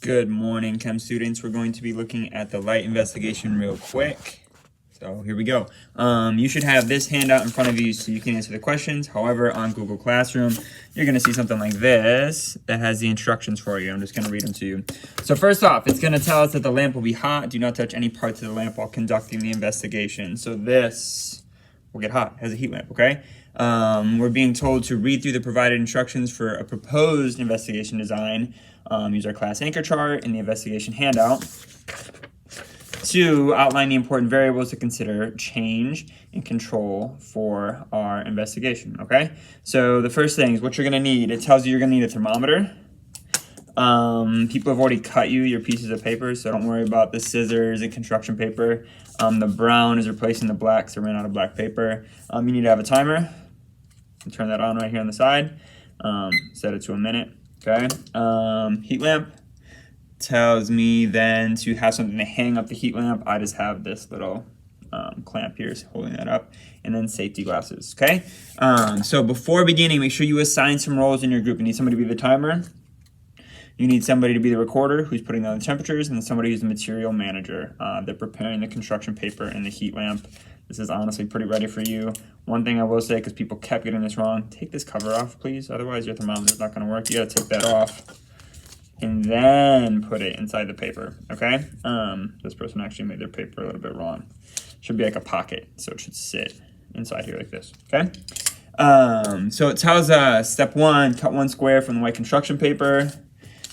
Good morning, chem students. We're going to be looking at the light investigation real quick. So here we go. You should have this handout in front of you so you can answer the questions. However, on Google Classroom, you're going to see something like this that has the instructions for you. I'm just going to read them to you. So first off, it's going to tell us that the lamp will be hot. Do not touch any parts of the lamp while conducting the investigation. So this will get hot as a heat lamp, okay? We're being told to read through the provided instructions for a proposed investigation design. Use our class anchor chart in the investigation handout to outline the important variables to consider, change, and control for our investigation, okay? So the first thing is what you're gonna need. It tells you you're gonna need a thermometer. People have already cut you your pieces of paper, so don't worry about the scissors and construction paper. The brown is replacing the black, so we ran out of black paper. You need to have a timer. Turn that on right here on the side. Set it to a minute, okay? Heat lamp tells me then to have something to hang up the heat lamp. I just have this little clamp here holding that up, and then safety glasses, okay? So before beginning, make sure you assign some roles in your group. You need somebody to be the timer. You need somebody to be the recorder who's putting down the temperatures, and then somebody who's the material manager. They're preparing the construction paper and the heat lamp. This is honestly pretty ready for you. One thing I will say, because people kept getting this wrong, take this cover off, please. Otherwise, your thermometer's not gonna work. You gotta take that off and then put it inside the paper, okay? This person actually made their paper a little bit wrong. Should be like a pocket, so it should sit inside here like this, okay? So it tells us, step one, cut one square from the white construction paper.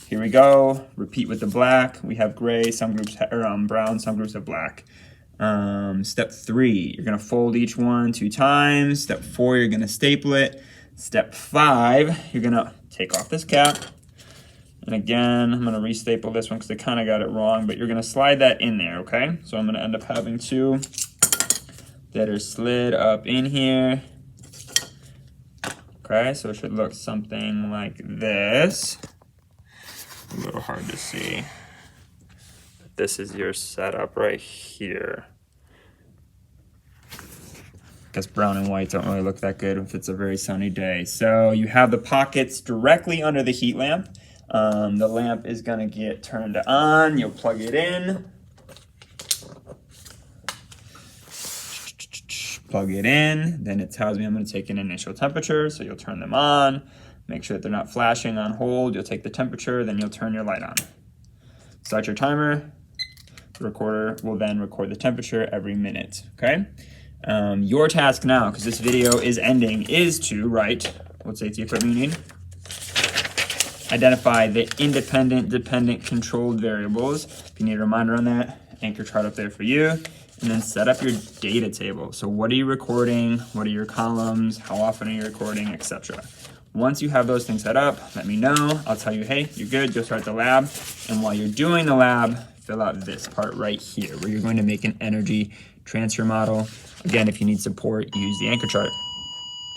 Here we go. Repeat with the black. We have gray, some groups have brown, some groups have black. Step three, you're gonna fold each one 2 times. Step 4, you're gonna staple it. Step 5, you're gonna take off this cap. And again, I'm gonna restaple this one because I kind of got it wrong, but you're gonna slide that in there, okay? So I'm gonna end up having 2 that are slid up in here. Okay, so it should look something like this. A little hard to see. This is your setup right here. Guess brown and white don't really look that good if it's a very sunny day. So you have the pockets directly under the heat lamp. The lamp is gonna get turned on. You'll plug it in. Plug it in. Then it tells me I'm gonna take an initial temperature. So you'll turn them on. Make sure that they're not flashing on hold. You'll take the temperature, then you'll turn your light on. Start your timer. The recorder will then record the temperature every minute, okay? Your task now, because this video is ending, is to write what safety equipment you need. Identify the independent, dependent, controlled variables. If you need a reminder on that, anchor chart up there for you. And then set up your data table. So what are you recording? What are your columns? How often are you recording, etc. Once you have those things set up, let me know. I'll tell you, hey, you're good, you'll start the lab. And while you're doing the lab, fill out this part right here where you're going to make an energy transfer model. Again, if you need support, use the anchor chart.